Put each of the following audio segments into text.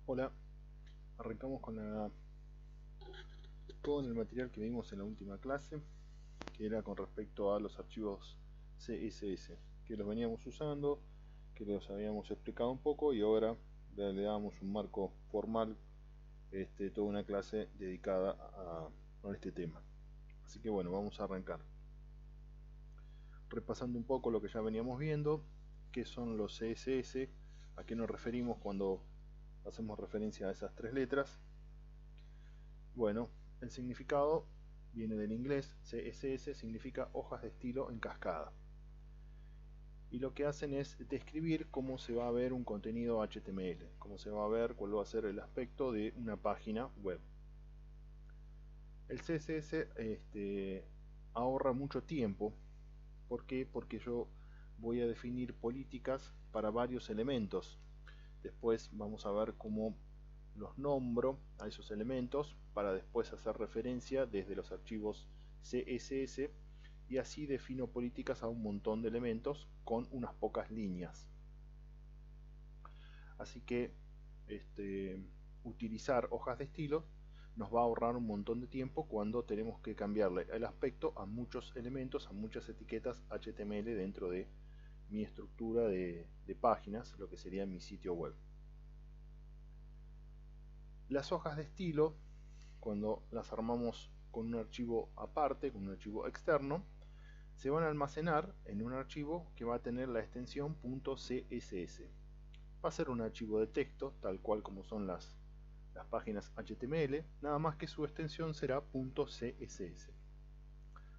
Hola, arrancamos con el material que vimos en la última clase, que era con respecto a los archivos CSS, que los veníamos usando, que los habíamos explicado un poco y ahora le damos un marco formal, toda una clase dedicada a este tema. Así que bueno, vamos a arrancar. Repasando un poco lo que ya veníamos viendo, qué son los CSS, a qué nos referimos cuando hacemos referencia a esas tres letras. Bueno, el significado viene del inglés. CSS significa hojas de estilo en cascada. Y lo que hacen es describir cómo se va a ver un contenido HTML, cómo se va a ver, cuál va a ser el aspecto de una página web. El CSS ahorra mucho tiempo. ¿Por qué? Porque yo voy a definir políticas para varios elementos. Después vamos a ver cómo los nombro a esos elementos para después hacer referencia desde los archivos CSS y así defino políticas a un montón de elementos con unas pocas líneas. Así que utilizar hojas de estilo nos va a ahorrar un montón de tiempo cuando tenemos que cambiarle el aspecto a muchos elementos, a muchas etiquetas HTML dentro de mi estructura de páginas, lo que sería mi sitio web. Las hojas de estilo, cuando las armamos con un archivo aparte, con un archivo externo, se van a almacenar en un archivo que va a tener la extensión .css. Va a ser un archivo de texto, tal cual como son las páginas HTML, nada más que su extensión será .css.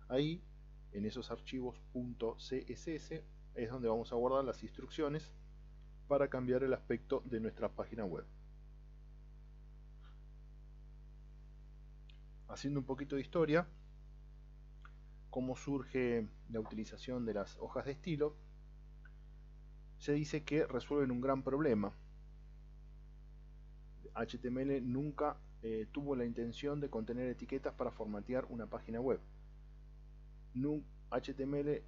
Ahí, en esos archivos .css, es donde vamos a guardar las instrucciones para cambiar el aspecto de nuestra página web. Haciendo un poquito de historia, cómo surge la utilización de las hojas de estilo, se dice que resuelven un gran problema. HTML nunca tuvo la intención de contener etiquetas para formatear una página web. HTML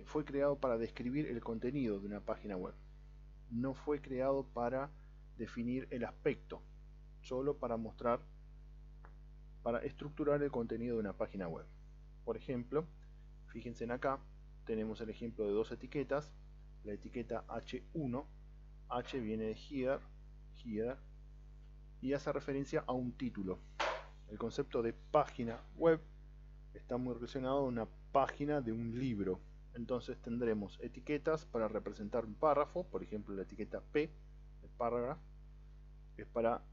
fue creado para describir el contenido de una página web. No fue creado para definir el aspecto, solo para mostrar, para estructurar el contenido de una página web. Por ejemplo, fíjense en acá, tenemos el ejemplo de dos etiquetas. La etiqueta H1, H viene de header, y hace referencia a un título. El concepto de página web está muy relacionado a una página de un libro. Entonces tendremos etiquetas para representar un párrafo, por ejemplo la etiqueta P, el paragraph, es para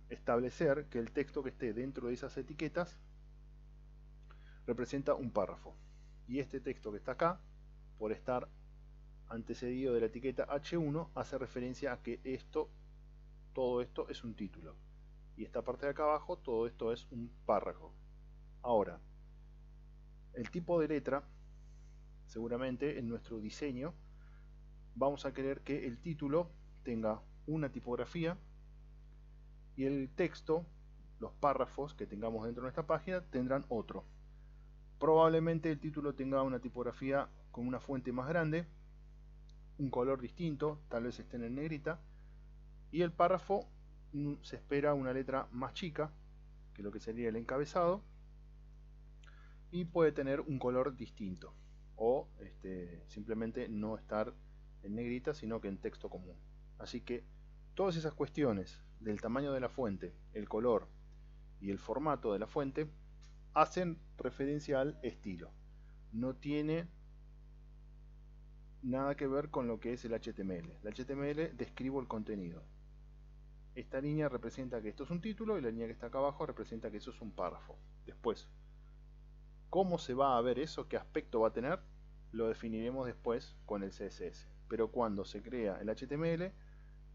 establecer que el texto que esté dentro de esas etiquetas representa un párrafo. Y este texto que está acá, por estar antecedido de la etiqueta H1, hace referencia a que todo esto es un título. Y esta parte de acá abajo, todo esto es un párrafo. Ahora, el tipo de letra, seguramente en nuestro diseño, vamos a querer que el título tenga una tipografía y el texto, los párrafos que tengamos dentro de nuestra página, tendrán otro. Probablemente el título tenga una tipografía con una fuente más grande, un color distinto, tal vez estén en negrita, y el párrafo se espera una letra más chica que lo que sería el encabezado y puede tener un color distinto o simplemente no estar en negrita sino que en texto común. Así que todas esas cuestiones del tamaño de la fuente, el color y el formato de la fuente hacen referencia al estilo. No tiene nada que ver con lo que es el HTML. El HTML describo el contenido. Esta línea representa que esto es un título y la línea que está acá abajo representa que eso es un párrafo. Después, ¿cómo se va a ver eso? ¿Qué aspecto va a tener? Lo definiremos después con el CSS. Pero cuando se crea el HTML,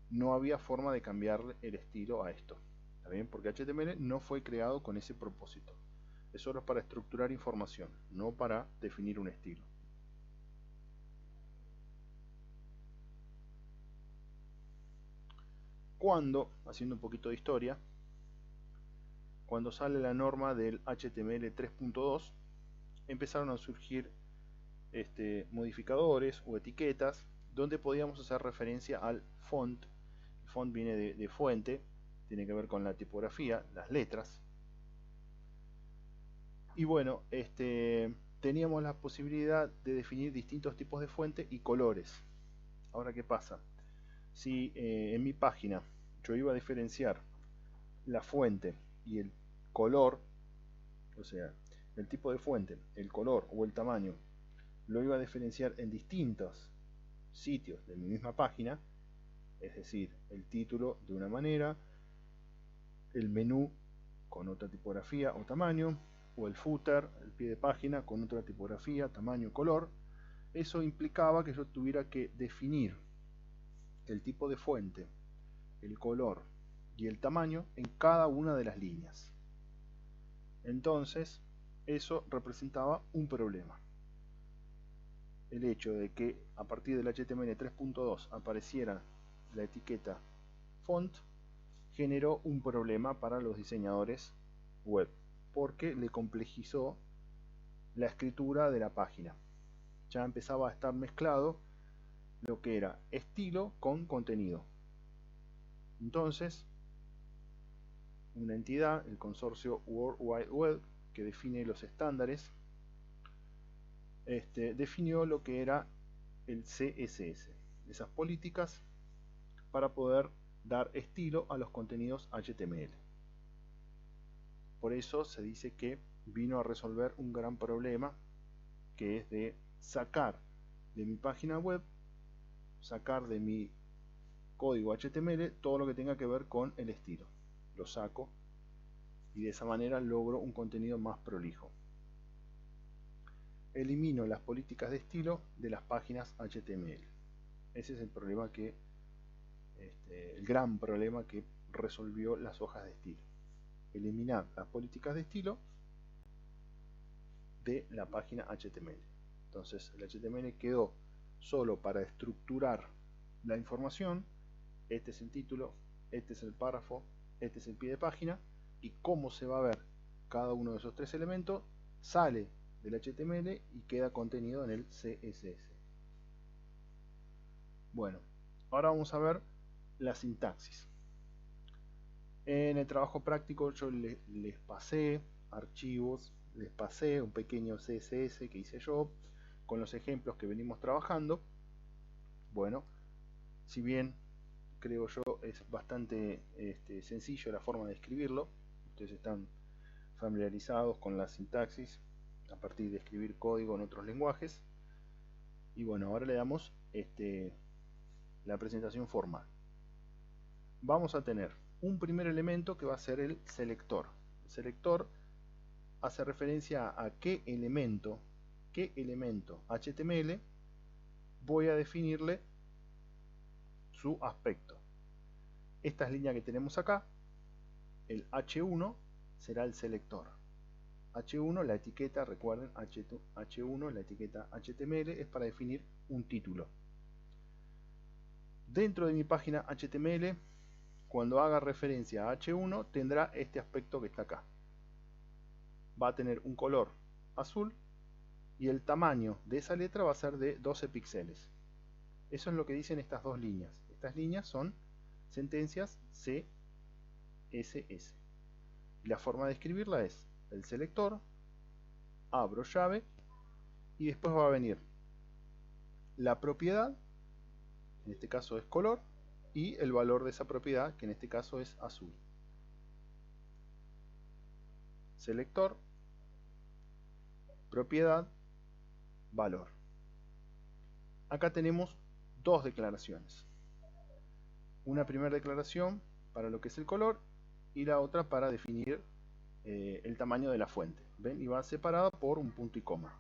no había forma de cambiarle el estilo a esto. ¿Está bien? Porque HTML no fue creado con ese propósito. Es solo para estructurar información, no para definir un estilo. Cuando, haciendo un poquito de historia, cuando sale la norma del HTML 3.2, empezaron a surgir modificadores o etiquetas donde podíamos hacer referencia al font. El font viene de fuente, tiene que ver con la tipografía, las letras. Y bueno, teníamos la posibilidad de definir distintos tipos de fuente y colores. Ahora, ¿qué pasa? Si en mi página yo iba a diferenciar la fuente y el color, o sea, el tipo de fuente, el color o el tamaño, lo iba a diferenciar en distintos sitios de mi misma página, es decir, el título de una manera, el menú con otra tipografía o tamaño, o el footer, el pie de página con otra tipografía, tamaño, color. Eso implicaba que yo tuviera que definir el tipo de fuente, el color y el tamaño en cada una de las líneas. Entonces, eso representaba un problema. El hecho de que a partir del HTML 3.2 apareciera la etiqueta font generó un problema para los diseñadores web, porque le complejizó la escritura de la página. Ya empezaba a estar mezclado lo que era estilo con contenido. Entonces, una entidad, el consorcio World Wide Web, que define los estándares, definió lo que era el CSS, esas políticas para poder dar estilo a los contenidos HTML. Por eso se dice que vino a resolver un gran problema, que es de sacar de mi página web, sacar de mi código HTML todo lo que tenga que ver con el estilo. Lo saco y de esa manera logro un contenido más prolijo. Elimino las políticas de estilo de las páginas HTML. Ese es el problema el gran problema que resolvió las hojas de estilo. Eliminar las políticas de estilo de la página HTML. Entonces el HTML quedó solo para estructurar la información. Este es el título, este es el párrafo, este es el pie de página, y cómo se va a ver cada uno de esos tres elementos sale del HTML y queda contenido en el CSS. Bueno, ahora vamos a ver la sintaxis. En el trabajo práctico yo les pasé archivos, les pasé un pequeño CSS que hice yo con los ejemplos que venimos trabajando. Bueno, si bien creo yo es bastante sencillo la forma de escribirlo, ustedes están familiarizados con la sintaxis a partir de escribir código en otros lenguajes. Y bueno, ahora le damos la presentación formal. Vamos a tener un primer elemento que va a ser el selector. El selector hace referencia a qué elemento HTML voy a definirle su aspecto. Estas líneas que tenemos acá, el H1 será el selector. H1, la etiqueta, recuerden, H1, la etiqueta HTML es para definir un título. Dentro de mi página HTML, cuando haga referencia a H1, tendrá este aspecto que está acá. Va a tener un color azul y el tamaño de esa letra va a ser de 12 píxeles. Eso es lo que dicen estas dos líneas. Estas líneas son sentencias CSS. Y la forma de escribirla es el selector, abro llave, y después va a venir la propiedad, en este caso es color, y el valor de esa propiedad, que en este caso es azul. Selector, propiedad, valor. Acá tenemos dos declaraciones. Una primera declaración para lo que es el color y la otra para definir el tamaño de la fuente. ¿Ven? Y va separada por un punto y coma.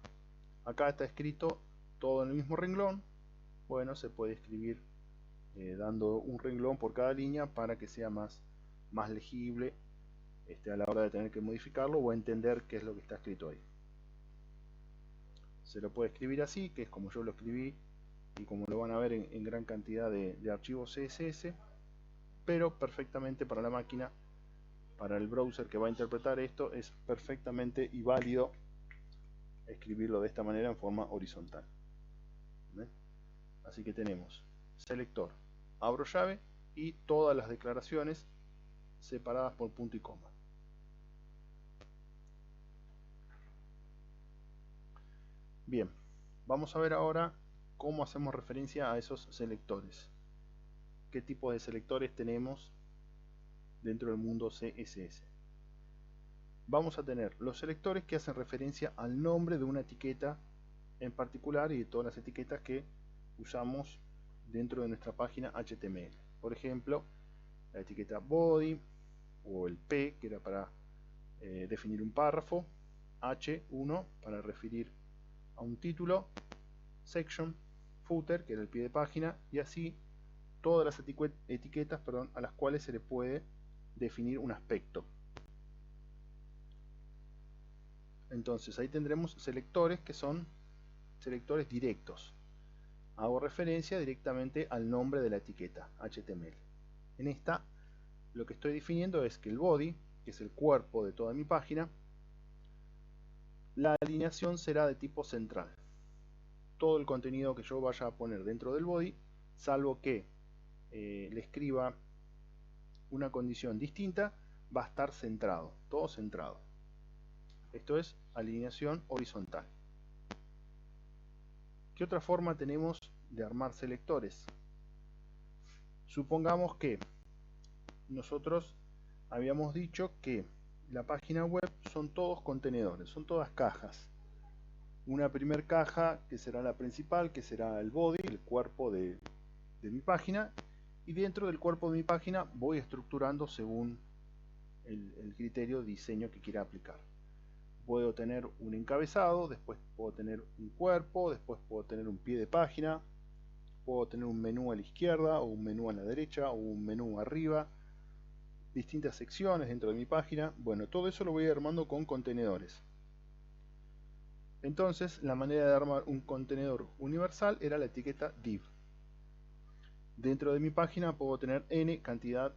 Acá está escrito todo en el mismo renglón. Bueno, se puede escribir dando un renglón por cada línea para que sea más legible a la hora de tener que modificarlo o entender qué es lo que está escrito ahí. Se lo puede escribir así, que es como yo lo escribí y como lo van a ver en gran cantidad de archivos CSS, pero perfectamente para la máquina, para el browser que va a interpretar esto, es perfectamente y válido escribirlo de esta manera en forma horizontal. ¿Ven? Así que tenemos selector, abro llave, y todas las declaraciones separadas por punto y coma. Bien, vamos a ver ahora cómo hacemos referencia a esos selectores. ¿Qué tipo de selectores tenemos dentro del mundo CSS? Vamos a tener los selectores que hacen referencia al nombre de una etiqueta en particular y de todas las etiquetas que usamos dentro de nuestra página HTML. Por ejemplo, la etiqueta body o el P, que era para definir un párrafo, H1 para referir a un título, section, footer, que era el pie de página, y así todas las etiquetas a las cuales se le puede definir un aspecto. Entonces ahí tendremos selectores que son selectores directos. Hago referencia directamente al nombre de la etiqueta HTML. En esta lo que estoy definiendo es que el body, que es el cuerpo de toda mi página, la alineación será de tipo central. Todo el contenido que yo vaya a poner dentro del body, salvo que le escriba una condición distinta, va a estar centrado, todo centrado. Esto es alineación horizontal. ¿Qué otra forma tenemos de armar selectores? Supongamos que nosotros habíamos dicho que la página web son todos contenedores, son todas cajas. Una primer caja que será la principal, que será el body, el cuerpo de mi página, y dentro del cuerpo de mi página voy estructurando según el criterio de diseño que quiera aplicar. Puedo tener un encabezado, después puedo tener un cuerpo, después puedo tener un pie de página, puedo tener un menú a la izquierda o un menú a la derecha o un menú arriba, distintas secciones dentro de mi página. Bueno, todo eso lo voy armando con contenedores. Entonces la manera de armar un contenedor universal era la etiqueta div. Dentro de mi página puedo tener n cantidad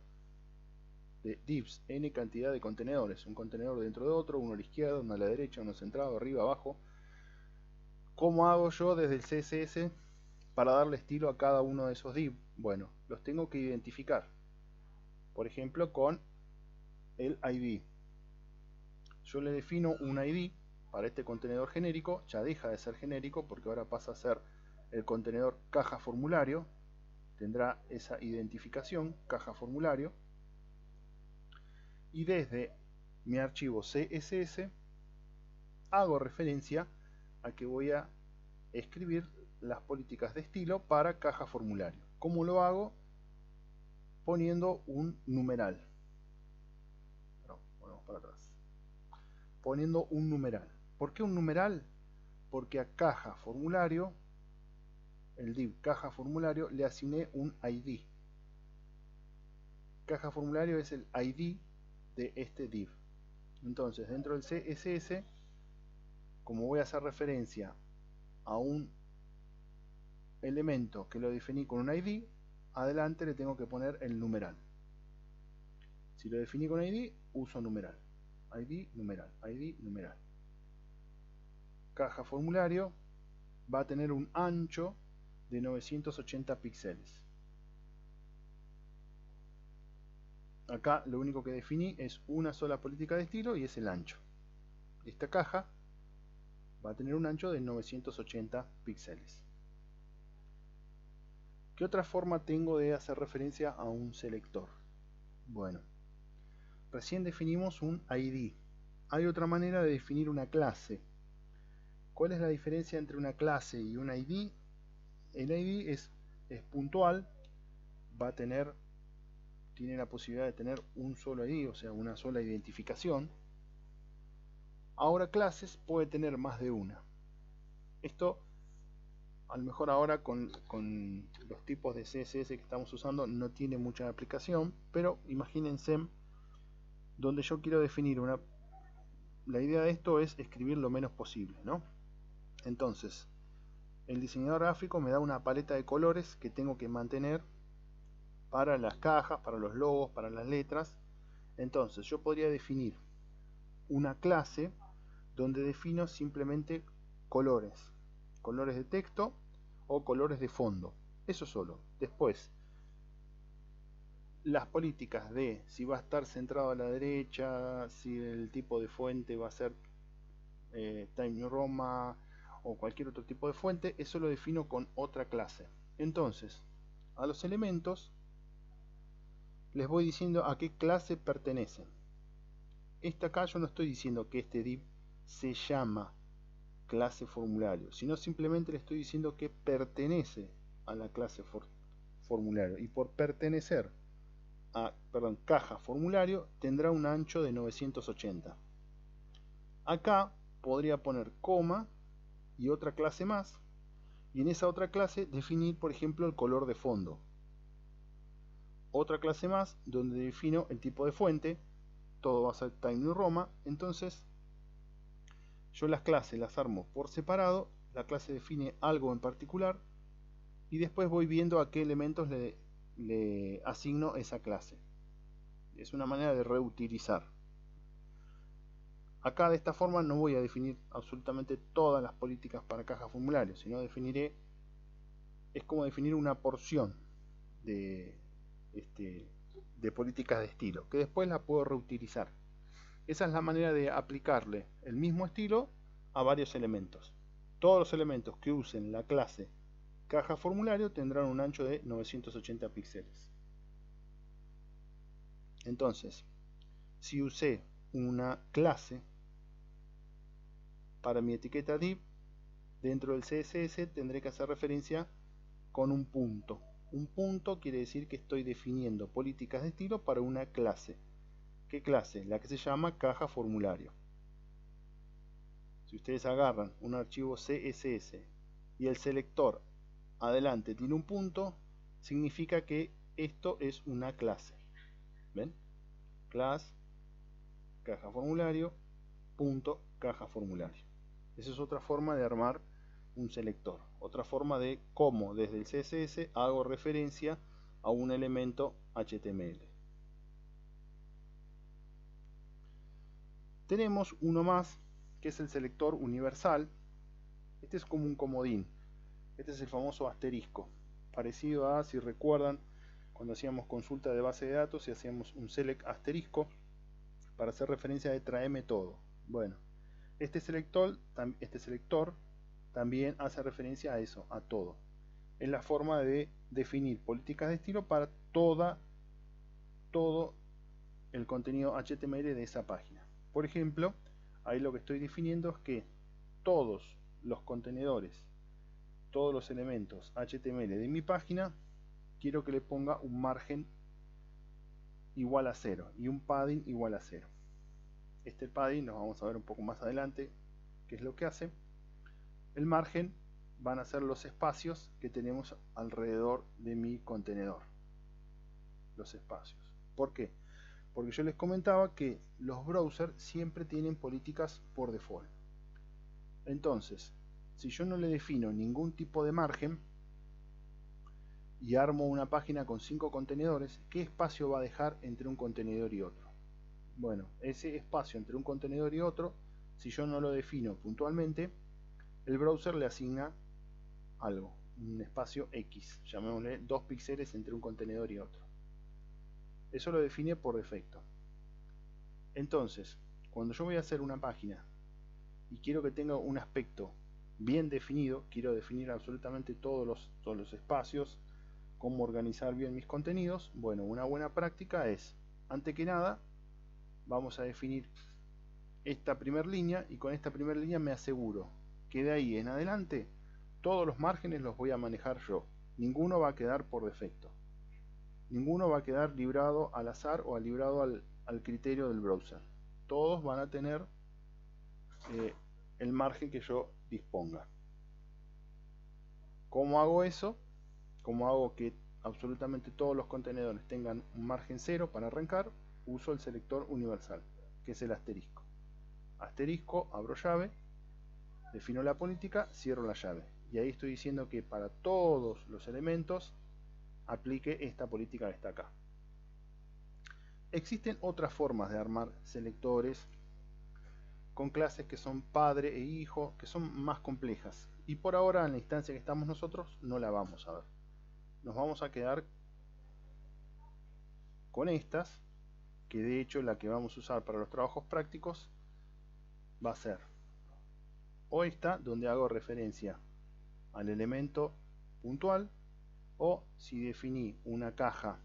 de divs, n cantidad de contenedores, un contenedor dentro de otro, uno a la izquierda, uno a la derecha, uno centrado, arriba, abajo. ¿Cómo hago yo desde el CSS para darle estilo a cada uno de esos divs? Bueno, los tengo que identificar, por ejemplo con el ID. Yo le defino un ID para este contenedor genérico, ya deja de ser genérico porque ahora pasa a ser el contenedor caja formulario, tendrá esa identificación, caja formulario. Y desde mi archivo CSS hago referencia a que voy a escribir las políticas de estilo para caja formulario. ¿Cómo lo hago? Poniendo un numeral. Volvemos para atrás. Poniendo un numeral. ¿Por qué un numeral? Porque a caja formulario, el div caja formulario, le asigné un ID. Caja formulario es el ID de este div. Entonces dentro del CSS, como voy a hacer referencia a un elemento que lo definí con un ID, adelante le tengo que poner el numeral. Si lo definí con ID, uso numeral. ID, numeral, ID, numeral. Caja formulario va a tener un ancho de 980 píxeles. Acá lo único que definí es una sola política de estilo y es el ancho. Esta caja va a tener un ancho de 980 píxeles. ¿Qué otra forma tengo de hacer referencia a un selector? Bueno, recién definimos un ID. Hay otra manera de definir una clase. ¿Cuál es la diferencia entre una clase y un ID? El ID es puntual, tiene la posibilidad de tener un solo ID, o sea, una sola identificación. Ahora clases puede tener más de una. Esto, a lo mejor ahora con los tipos de CSS que estamos usando, no tiene mucha aplicación, pero imagínense donde yo quiero definir una... La idea de esto es escribir lo menos posible, ¿no? Entonces, el diseñador gráfico me da una paleta de colores que tengo que mantener para las cajas, para los logos, para las letras. Entonces yo podría definir una clase donde defino simplemente colores de texto o colores de fondo, eso solo. Después las políticas de si va a estar centrado a la derecha, si el tipo de fuente va a ser Times New Roman o cualquier otro tipo de fuente, eso lo defino con otra clase. Entonces, a los elementos les voy diciendo a qué clase pertenecen. Acá yo no estoy diciendo que este div se llama clase formulario, sino simplemente le estoy diciendo que pertenece a la clase formulario, y por pertenecer a, caja formulario tendrá un ancho de 980. Acá podría poner coma y otra clase más, y en esa otra clase definir, por ejemplo, el color de fondo. Otra clase más donde defino el tipo de fuente, todo va a ser Times New Roman. Entonces yo las clases las armo por separado, la clase define algo en particular y después voy viendo a qué elementos le asigno esa clase. Es una manera de reutilizar. Acá de esta forma no voy a definir absolutamente todas las políticas para caja formulario, sino definiré, es como definir una porción de políticas de estilo, que después la puedo reutilizar. Esa es la manera de aplicarle el mismo estilo a varios elementos. Todos los elementos que usen la clase caja formulario tendrán un ancho de 980 píxeles. Entonces, si usé una clase para mi etiqueta div, dentro del CSS tendré que hacer referencia con un punto. Un punto quiere decir que estoy definiendo políticas de estilo para una clase. ¿Qué clase? La que se llama caja formulario. Si ustedes agarran un archivo CSS y el selector adelante tiene un punto, significa que esto es una clase. ¿Ven? Class, caja formulario, punto, caja formulario. Esa es otra forma de armar un selector. Otra forma de cómo desde el CSS hago referencia a un elemento HTML. Tenemos uno más, que es el selector universal. Este es como un comodín. Este es el famoso asterisco, parecido a, si recuerdan, cuando hacíamos consulta de base de datos y hacíamos un select asterisco para hacer referencia de tráeme todo. Bueno, este selector también hace referencia a eso, a todo. Es la forma de definir políticas de estilo para todo el contenido HTML de esa página. Por ejemplo, ahí lo que estoy definiendo es que todos los contenedores, todos los elementos HTML de mi página, quiero que le ponga un margen igual a 0 y un padding igual a 0. Este padding nos vamos a ver un poco más adelante qué es lo que hace. El margen van a ser los espacios que tenemos alrededor de mi contenedor. Los espacios. ¿Por qué? Porque yo les comentaba que los browsers siempre tienen políticas por default. Entonces, si yo no le defino ningún tipo de margen y armo una página con 5 contenedores, ¿qué espacio va a dejar entre un contenedor y otro? Bueno, ese espacio entre un contenedor y otro, si yo no lo defino puntualmente, el browser le asigna algo, un espacio X, llamémosle 2 píxeles entre un contenedor y otro. Eso lo define por defecto. Entonces, cuando yo voy a hacer una página y quiero que tenga un aspecto bien definido, quiero definir absolutamente todos los espacios, cómo organizar bien mis contenidos. Bueno, una buena práctica es, antes que nada, vamos a definir esta primera línea, y con esta primera línea me aseguro que de ahí en adelante todos los márgenes los voy a manejar yo. Ninguno va a quedar por defecto. Ninguno va a quedar librado al azar o librado al criterio del browser. Todos van a tener el margen que yo disponga. ¿Cómo hago eso? ¿Cómo hago que absolutamente todos los contenedores tengan un margen 0 para arrancar? Uso el selector universal, que es el asterisco. Asterisco, abro llave, defino la política, cierro la llave. Y ahí estoy diciendo que para todos los elementos aplique esta política que está acá. Existen otras formas de armar selectores con clases que son padre e hijo, que son más complejas. Y por ahora, en la instancia que estamos nosotros, no la vamos a ver. Nos vamos a quedar con estas, que de hecho la que vamos a usar para los trabajos prácticos va a ser o esta, donde hago referencia al elemento puntual, o si definí una caja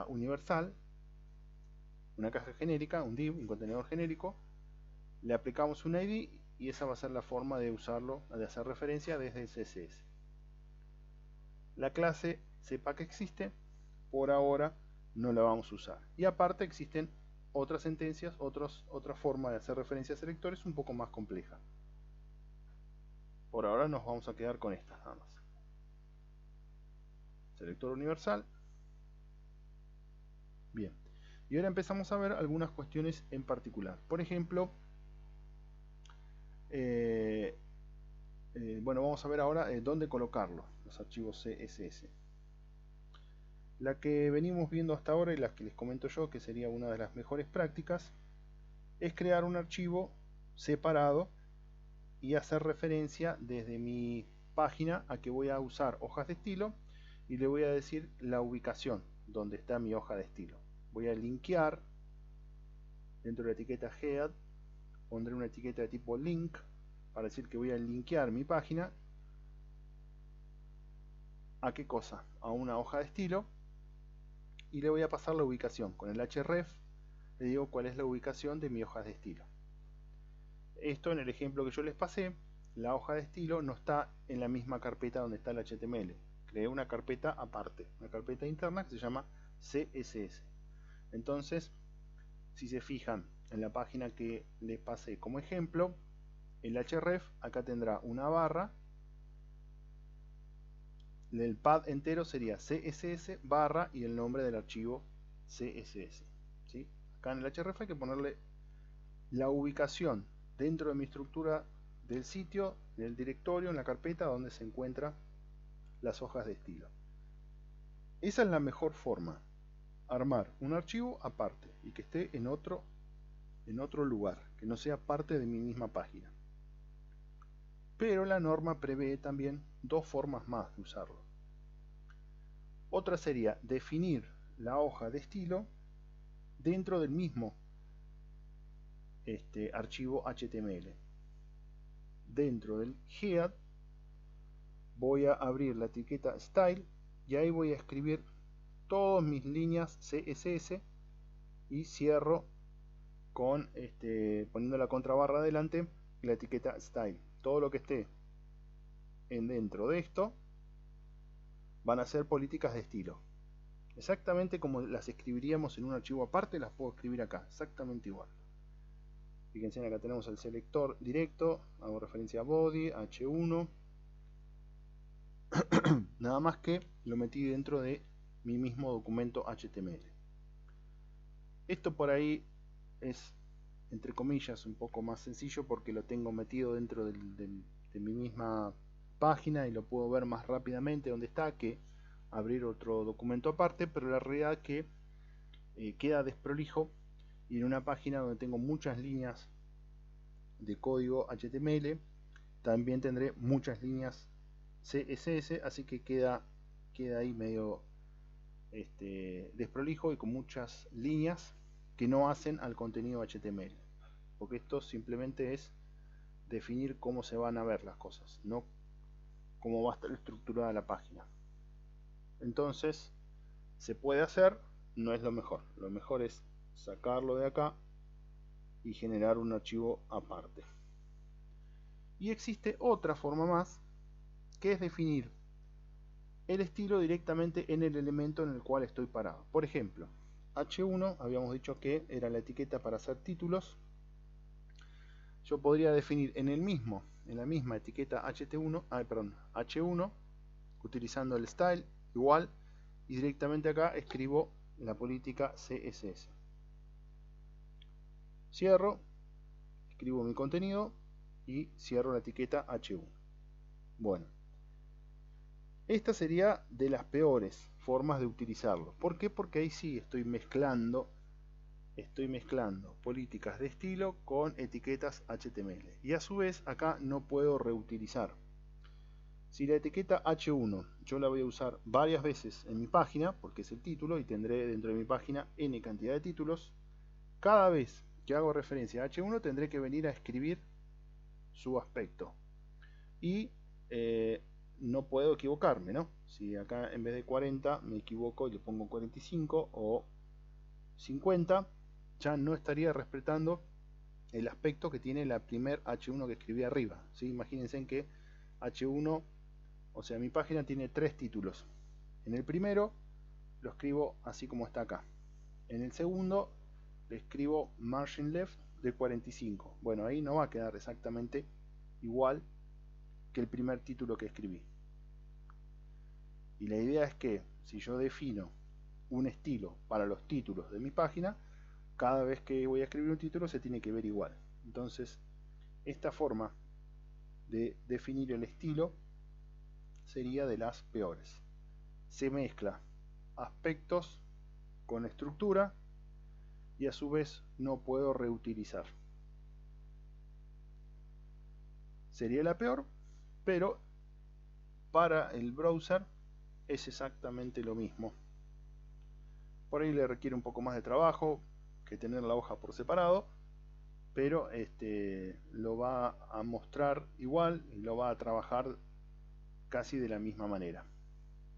universal, una caja genérica, un div, un contenedor genérico, le aplicamos un ID y esa va a ser la forma de usarlo, de hacer referencia desde el CSS. La clase sepa que existe, por ahora no la vamos a usar. Y aparte existen otras sentencias, otra forma de hacer referencia a selectores un poco más compleja. Por ahora nos vamos a quedar con estas nada más. Selector universal. Bien. Y ahora empezamos a ver algunas cuestiones en particular. Por ejemplo, bueno, vamos a ver ahora dónde colocarlo, los archivos CSS. La que venimos viendo hasta ahora y las que les comento yo, que sería una de las mejores prácticas, es crear un archivo separado y hacer referencia desde mi página a que voy a usar hojas de estilo y le voy a decir la ubicación donde está mi hoja de estilo. Voy a linkear dentro de la etiqueta head, pondré una etiqueta de tipo link para decir que voy a linkear mi página a qué cosa, a una hoja de estilo, y le voy a pasar la ubicación con el href. Le digo cuál es la ubicación de mi hoja de estilo. Esto en el ejemplo que yo les pasé, la hoja de estilo no está en la misma carpeta donde está el HTML. Creé una carpeta aparte, una carpeta interna que se llama CSS. Entonces, si se fijan en la página que les pasé como ejemplo, el href acá tendrá una barra, el pad entero sería CSS barra y el nombre del archivo CSS. ¿Sí? Acá en el href hay que ponerle la ubicación dentro de mi estructura del sitio, del directorio, en la carpeta donde se encuentran las hojas de estilo. Esa es la mejor forma, armar un archivo aparte y que esté en otro lugar, que no sea parte de mi misma página. Pero la norma prevé también dos formas más de usarlo. Otra sería definir la hoja de estilo dentro del mismo archivo HTML. Dentro del head voy a abrir la etiqueta style y ahí voy a escribir todas mis líneas CSS y cierro con poniendo la contrabarra adelante la etiqueta style. Todo lo que esté dentro de esto van a ser políticas de estilo, exactamente como las escribiríamos en un archivo aparte, las puedo escribir acá, exactamente igual. Fíjense, acá tenemos el selector directo, hago referencia a body, h1, nada más que lo metí dentro de mi mismo documento HTML. Esto por ahí es, entre comillas, un poco más sencillo porque lo tengo metido dentro de mi misma página y lo puedo ver más rápidamente donde está que abrir otro documento aparte, pero la realidad es que queda desprolijo y en una página donde tengo muchas líneas de código HTML también tendré muchas líneas CSS, así que queda ahí medio desprolijo y con muchas líneas que no hacen al contenido HTML, porque esto simplemente es definir cómo se van a ver las cosas, no cómo va a estar estructurada la página. Entonces se puede hacer, no es lo mejor es sacarlo de acá y generar un archivo aparte. Y existe otra forma más, que es definir el estilo directamente en el elemento en el cual estoy parado. Por ejemplo, H1 habíamos dicho que era la etiqueta para hacer títulos. Yo podría definir en la misma etiqueta H1 utilizando el style igual y directamente acá escribo la política CSS. Cierro, escribo mi contenido y cierro la etiqueta H1. Bueno, esta sería de las peores formas de utilizarlo. ¿Por qué? Porque ahí sí estoy mezclando políticas de estilo con etiquetas HTML. Y a su vez acá no puedo reutilizar. Si la etiqueta H1 yo la voy a usar varias veces en mi página, porque es el título y tendré dentro de mi página n cantidad de títulos, cada vez que hago referencia a H1 tendré que venir a escribir su aspecto. Y no puedo equivocarme, ¿no? Si acá en vez de 40 me equivoco y le pongo 45 o 50, ya no estaría respetando el aspecto que tiene la primer H1 que escribí arriba, ¿sí? Imagínense en que H1, o sea, mi página tiene 3 títulos. En el primero lo escribo así como está acá. En el segundo le escribo margin left de 45. Bueno, ahí no va a quedar exactamente igual que el primer título que escribí. Y la idea es que si yo defino un estilo para los títulos de mi página, cada vez que voy a escribir un título se tiene que ver igual. Entonces, esta forma de definir el estilo sería de las peores. Se mezcla aspectos con estructura y a su vez no puedo reutilizar. Sería la peor, pero para el browser es exactamente lo mismo. Por ahí le requiere un poco más de trabajo que tener la hoja por separado, pero lo va a mostrar igual y lo va a trabajar casi de la misma manera.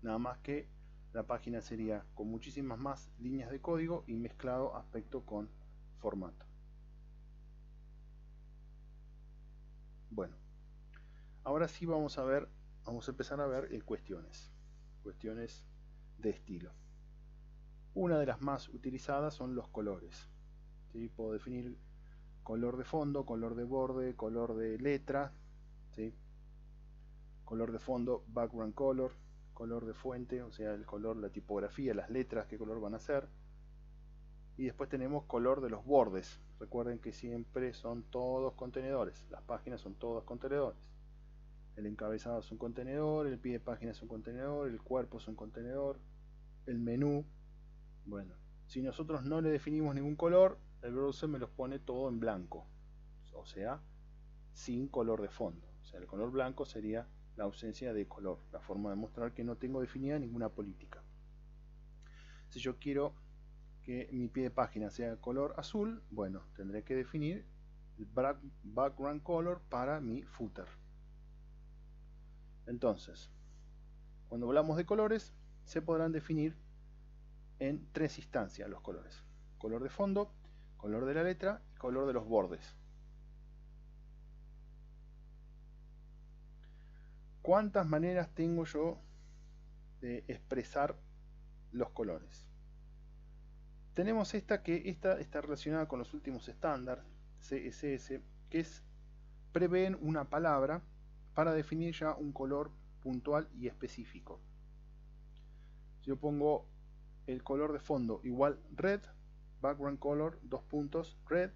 Nada más que la página sería con muchísimas más líneas de código y mezclado aspecto con formato. Bueno, ahora sí vamos a empezar a ver cuestiones de estilo. Una de las más utilizadas son los colores. ¿Sí? Puedo definir color de fondo, color de borde, color de letra, ¿sí? Color de fondo, background color, color de fuente, o sea, el color, la tipografía, las letras, qué color van a ser. Y después tenemos color de los bordes. Recuerden que siempre son todos contenedores, las páginas son todos contenedores. El encabezado es un contenedor, el pie de página es un contenedor, el cuerpo es un contenedor, el menú. Bueno, si nosotros no le definimos ningún color, el browser me los pone todo en blanco, o sea, sin color de fondo. O sea, el color blanco sería la ausencia de color, la forma de mostrar que no tengo definida ninguna política. Si yo quiero que mi pie de página sea color azul, bueno, tendré que definir el background color para mi footer. Entonces, cuando hablamos de colores, se podrán definir en 3 instancias los colores: color de fondo, color de la letra y color de los bordes. ¿Cuántas maneras tengo yo de expresar los colores? Tenemos esta está relacionada con los últimos estándares CSS, que prevén una palabra para definir ya un color puntual y específico. Si yo pongo el color de fondo igual red, background color, red,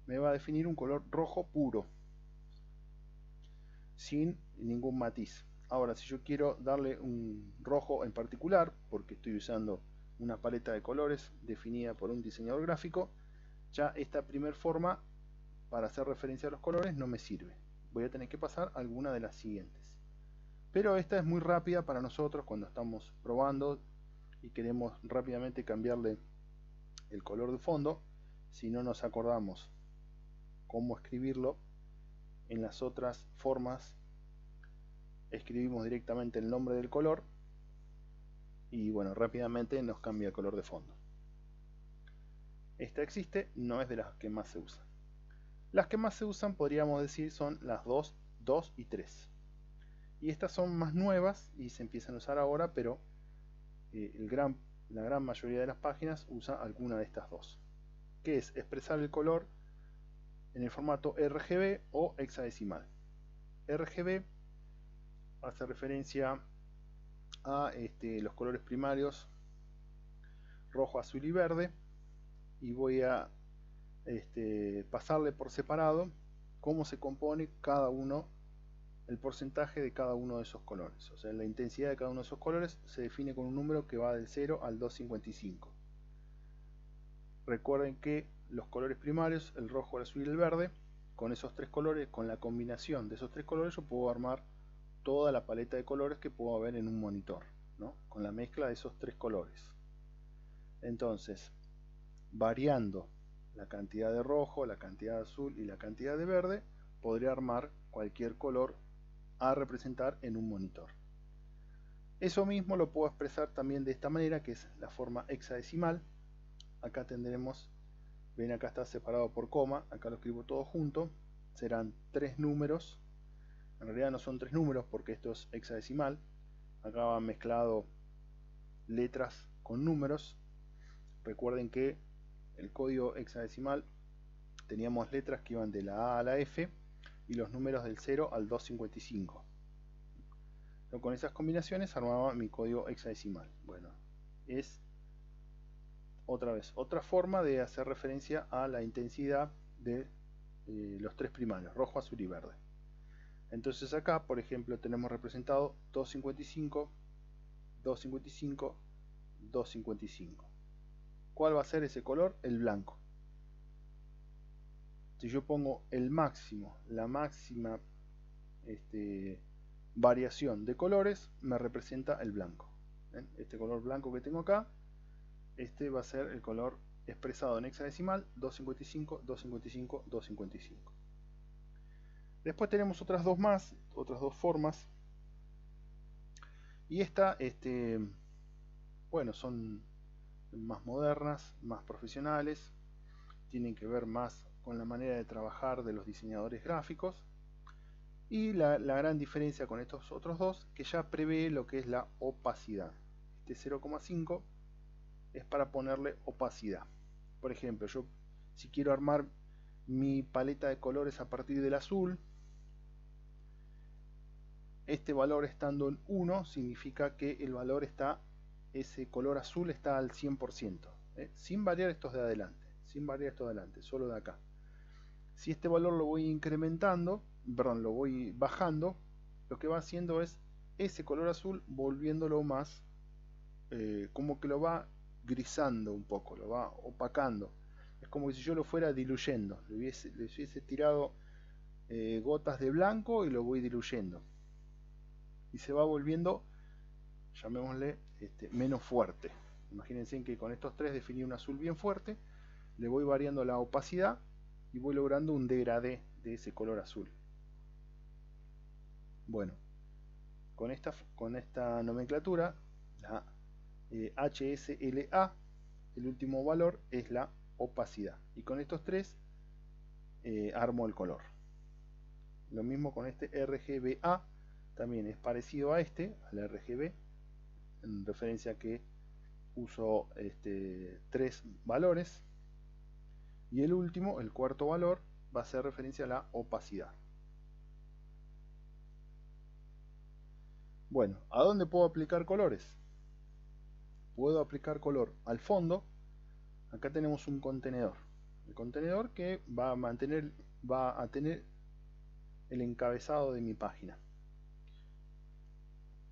me va a definir un color rojo puro, sin ningún matiz. Ahora, si yo quiero darle un rojo en particular, porque estoy usando una paleta de colores definida por un diseñador gráfico, ya esta primera forma para hacer referencia a los colores no me sirve. Voy a tener que pasar a alguna de las siguientes. Pero esta es muy rápida para nosotros cuando estamos probando y queremos rápidamente cambiarle el color de fondo. Si no nos acordamos cómo escribirlo, en las otras formas escribimos directamente el nombre del color y bueno, rápidamente nos cambia el color de fondo. Esta existe, no es de las que más se usan. Las que más se usan, podríamos decir, son las 2 y 3. Y estas son más nuevas y se empiezan a usar ahora, pero la gran mayoría de las páginas usa alguna de estas dos, que es expresar el color en el formato RGB o hexadecimal. RGB hace referencia a los colores primarios rojo, azul y verde, y voy a pasarle por separado cómo se compone cada uno, el porcentaje de cada uno de esos colores. O sea, la intensidad de cada uno de esos colores se define con un número que va del 0 al 255. Recuerden que los colores primarios, el rojo, el azul y el verde, con esos tres colores, con la combinación de esos tres colores, yo puedo armar toda la paleta de colores que puedo ver en un monitor, ¿no? Con la mezcla de esos tres colores. Entonces, variando la cantidad de rojo, la cantidad de azul y la cantidad de verde, podría armar cualquier color a representar en un monitor. Eso mismo lo puedo expresar también de esta manera, que es la forma hexadecimal. Acá tendremos, ven, acá está separado por coma, acá lo escribo todo junto, serán 3 números. En realidad no son 3 números porque esto es hexadecimal. Acá va mezclado letras con números. Recuerden que el código hexadecimal teníamos letras que iban de la A a la F y los números del 0 al 255. Con esas combinaciones armaba mi código hexadecimal. Bueno, es otra vez otra forma de hacer referencia a la intensidad de los tres primarios, rojo, azul y verde. Entonces acá, por ejemplo, tenemos representado 255, 255, 255. ¿Cuál va a ser ese color? El blanco. Si yo pongo el máximo, la máxima variación de colores, me representa el blanco. ¿Ven? Este color blanco que tengo acá, este va a ser el color expresado en hexadecimal, 255, 255, 255. Después tenemos otras dos más, otras dos formas. Y esta, bueno, son más modernas, más profesionales, tienen que ver más con la manera de trabajar de los diseñadores gráficos. Y la gran diferencia con estos otros dos, que ya prevé lo que es la opacidad. Este 0,5 es para ponerle opacidad. Por ejemplo, yo si quiero armar mi paleta de colores a partir del azul, este valor estando en 1 significa que el valor está, ese color azul está al 100%, sin variar estos de adelante, solo de acá. Si este valor lo voy incrementando, perdón, lo voy bajando, lo que va haciendo es ese color azul volviéndolo más, como que lo va grisando un poco, lo va opacando. Es como si yo lo fuera diluyendo, le hubiese tirado gotas de blanco y lo voy diluyendo. Y se va volviendo, llamémosle, menos fuerte. Imagínense que con estos tres definí un azul bien fuerte, le voy variando la opacidad y voy logrando un degradé de ese color azul. Bueno, con esta nomenclatura, la HSLA, el último valor es la opacidad. Y con estos tres armo el color. Lo mismo con este RGBA, también es parecido a al RGB, en referencia a que uso 3 valores. Y el último, el cuarto valor, va a ser referencia a la opacidad. Bueno, ¿a dónde puedo aplicar colores? Puedo aplicar color al fondo. Acá tenemos un contenedor. El contenedor que va a tener el encabezado de mi página.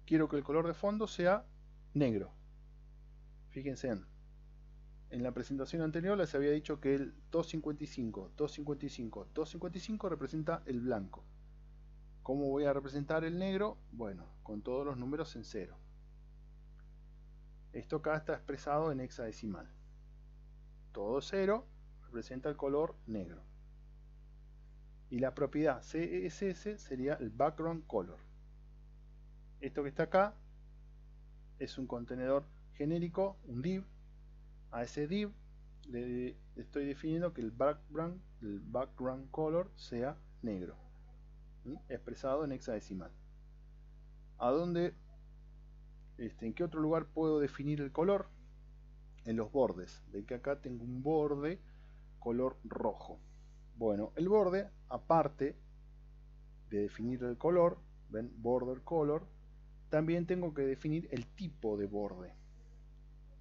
Quiero que el color de fondo sea negro. Fíjense, en la presentación anterior les había dicho que el 255, 255, 255 representa el blanco. ¿Cómo voy a representar el negro? Bueno, con todos los números en 0. Esto acá está expresado en hexadecimal. Todo 0 representa el color negro. Y la propiedad CSS sería el background color. Esto que está acá es un contenedor genérico, un div. A ese div le estoy definiendo que el background color sea negro, expresado en hexadecimal. ¿A dónde, en qué otro lugar puedo definir el color? En los bordes. Ven que acá tengo un borde color rojo. Bueno, el borde, aparte de definir el color, ven, border color, también tengo que definir el tipo de borde,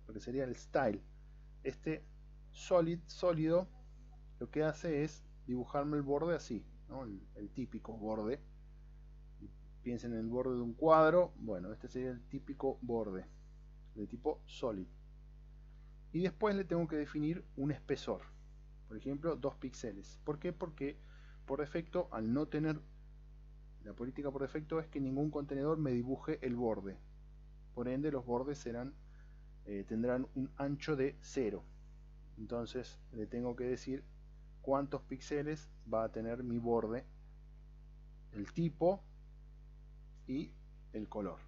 lo que sería el style. Este sólido lo que hace es dibujarme el borde así, ¿no? El típico borde. Piensen en el borde de un cuadro. Bueno, este sería el típico borde de tipo solid. Y después le tengo que definir un espesor, por ejemplo 2 píxeles. ¿Por qué? Porque por defecto, al no tener La política por defecto es que ningún contenedor me dibuje el borde. Por ende, los bordes tendrán un ancho de 0. Entonces le tengo que decir cuántos píxeles va a tener mi borde, el tipo y el color.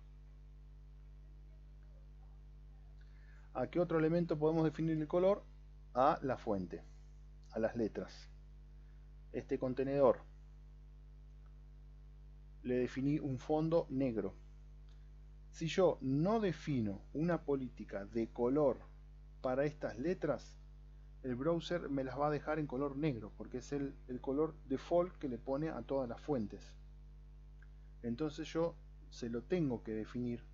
¿A qué otro elemento podemos definir el color? A la fuente, a las letras. Este contenedor le definí un fondo negro. Si yo no defino una política de color para estas letras, el browser me las va a dejar en color negro, porque es el color default que le pone a todas las fuentes. Entonces yo se lo tengo que definir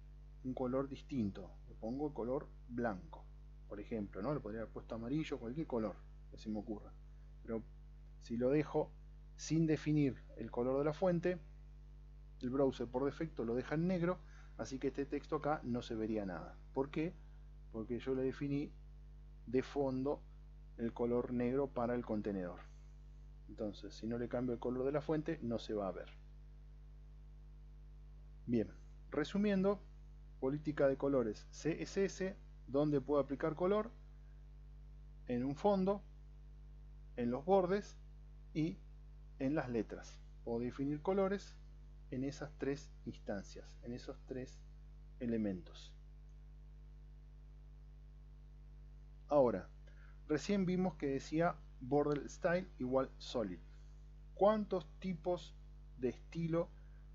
un color distinto. Le pongo el color blanco, por ejemplo, ¿no? Le podría haber puesto amarillo, cualquier color que se me ocurra. Pero si lo dejo sin definir el color de la fuente, el browser por defecto lo deja en negro, así que este texto acá no se vería nada. ¿Por qué? Porque yo le definí de fondo el color negro para el contenedor. Entonces, si no le cambio el color de la fuente, no se va a ver. Bien, resumiendo, política de colores CSS, donde puedo aplicar color en un fondo, en los bordes y en las letras. Puedo definir colores en esas tres instancias, en esos tres elementos. Ahora, recién vimos que decía border style igual solid. ¿Cuántos tipos de estilo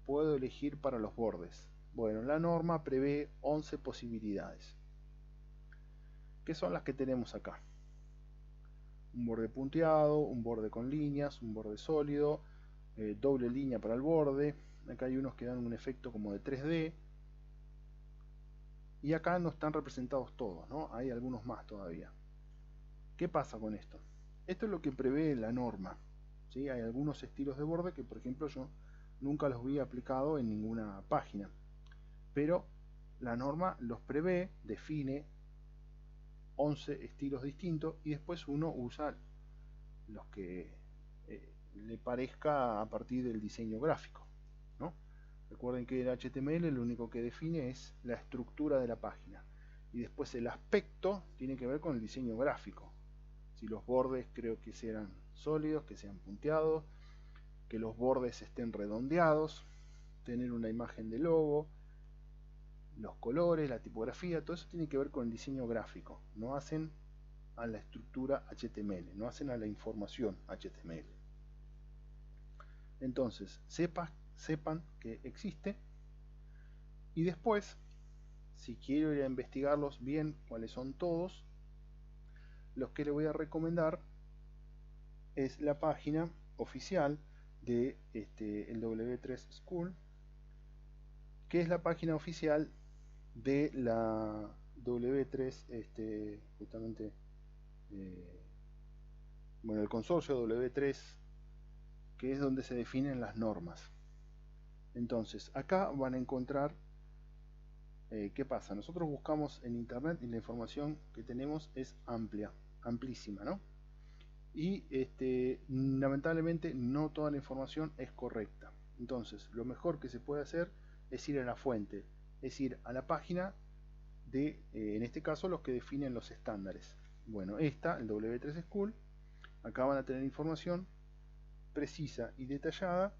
puedo elegir para los bordes? Bueno, la norma prevé 11 posibilidades. ¿Qué son las que tenemos acá? Un borde punteado, un borde con líneas, un borde sólido, doble línea para el borde. Acá hay unos que dan un efecto como de 3D. Y acá no están representados todos, ¿no? Hay algunos más todavía. ¿Qué pasa con esto? Esto es lo que prevé la norma, ¿sí? Hay algunos estilos de borde que, por ejemplo, yo nunca los vi aplicado en ninguna página. Pero la norma los prevé, define 11 estilos distintos y después uno usa los que le parezca a partir del diseño gráfico, ¿no? Recuerden que el HTML lo único que define es la estructura de la página y después el aspecto tiene que ver con el diseño gráfico. Si los bordes creo que sean sólidos, que sean punteados, que los bordes estén redondeados, tener una imagen de logo, los colores, la tipografía, todo eso tiene que ver con el diseño gráfico. No hacen a la estructura HTML, no hacen a la información HTML. Entonces, sepan que existe y después, si quiero ir a investigarlos bien, cuáles son todos, los que les voy a recomendar es la página oficial de el W3 School, que es la página oficial de la W3, justamente, bueno, el consorcio W3, que es donde se definen las normas. Entonces, acá van a encontrar ¿qué pasa? Nosotros buscamos en internet y la información que tenemos es amplia, amplísima, ¿no? Y lamentablemente no toda la información es correcta. Entonces, lo mejor que se puede hacer es ir a la fuente, es ir a la página de, en este caso, los que definen los estándares. Bueno, esta, el W3 School, acá van a tener información precisa y detallada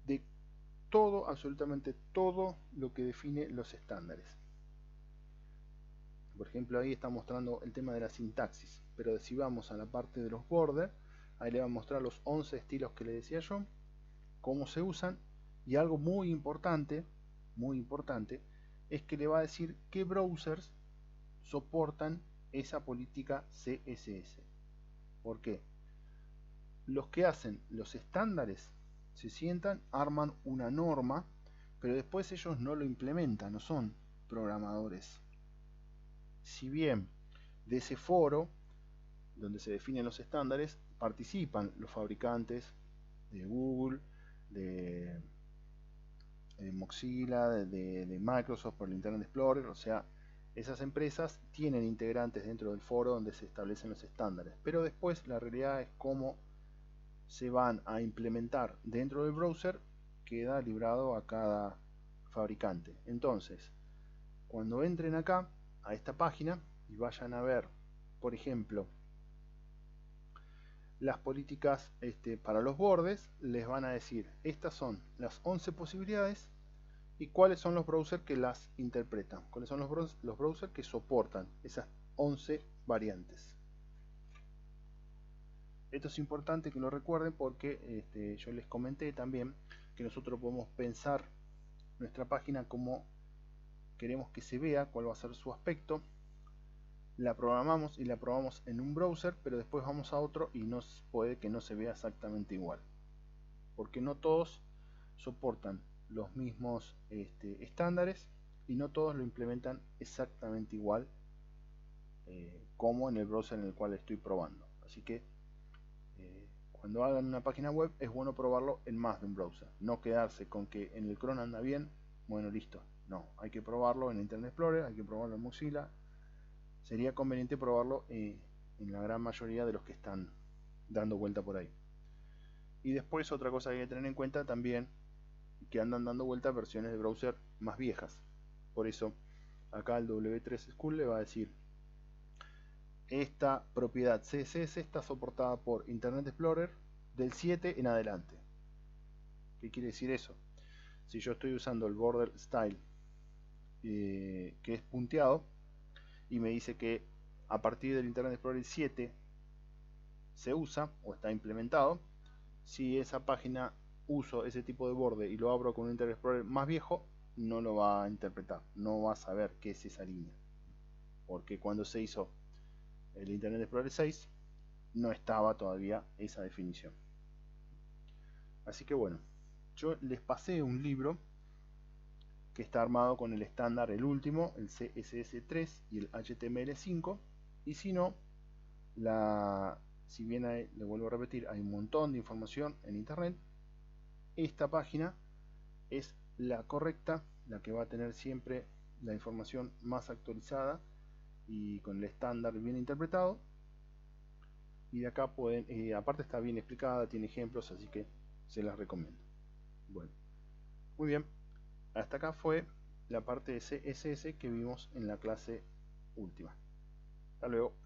de todo, absolutamente todo lo que define los estándares. Por ejemplo, ahí está mostrando el tema de la sintaxis, pero si vamos a la parte de los borders, ahí le va a mostrar los 11 estilos que le decía yo, cómo se usan, y algo muy importante, es que le va a decir qué browsers soportan esa política CSS. ¿Por qué? Los que hacen los estándares se sientan, arman una norma, pero después ellos no lo implementan, no son programadores. Si bien de ese foro donde se definen los estándares participan los fabricantes de Google, de Mozilla, de Microsoft por el Internet Explorer, o sea, esas empresas tienen integrantes dentro del foro donde se establecen los estándares, pero después la realidad es cómo se van a implementar dentro del browser queda librado a cada fabricante. Entonces, cuando entren acá a esta página y vayan a ver, por ejemplo, las políticas para los bordes, les van a decir estas son las 11 posibilidades y cuáles son los browsers que las interpretan, cuáles son los browsers que soportan esas 11 variantes. Esto es importante que lo recuerden porque yo les comenté también que nosotros podemos pensar nuestra página como queremos que se vea, cuál va a ser su aspecto. La programamos y la probamos en un browser, pero después vamos a otro y puede que no se vea exactamente igual. Porque no todos soportan los mismos estándares y no todos lo implementan exactamente igual como en el browser en el cual estoy probando. Así que cuando hagan una página web es bueno probarlo en más de un browser, no quedarse con que en el Chrome anda bien, bueno, listo. No, hay que probarlo en Internet Explorer, hay que probarlo en Mozilla. Sería conveniente probarlo en la gran mayoría de los que están dando vuelta por ahí. Y después otra cosa que hay que tener en cuenta también, que andan dando vuelta versiones de browser más viejas. Por eso acá el W3 School le va a decir: esta propiedad CSS está soportada por Internet Explorer del 7 en adelante. ¿Qué quiere decir eso? Si yo estoy usando el border style que es punteado y me dice que a partir del Internet Explorer 7 se usa o está implementado, si esa página uso ese tipo de borde y lo abro con un Internet Explorer más viejo, no lo va a interpretar, no va a saber qué es esa línea, porque cuando se hizo el Internet Explorer 6 no estaba todavía esa definición. Así que bueno, yo les pasé un libro que está armado con el estándar, el último, el CSS3 y el HTML5, y si no, si bien le vuelvo a repetir, hay un montón de información en internet, esta página es la correcta, la que va a tener siempre la información más actualizada y con el estándar bien interpretado. Y de acá pueden, aparte está bien explicada, tiene ejemplos, así que se las recomiendo. Bueno, muy bien, hasta acá fue la parte de CSS que vimos en la clase última. Hasta luego.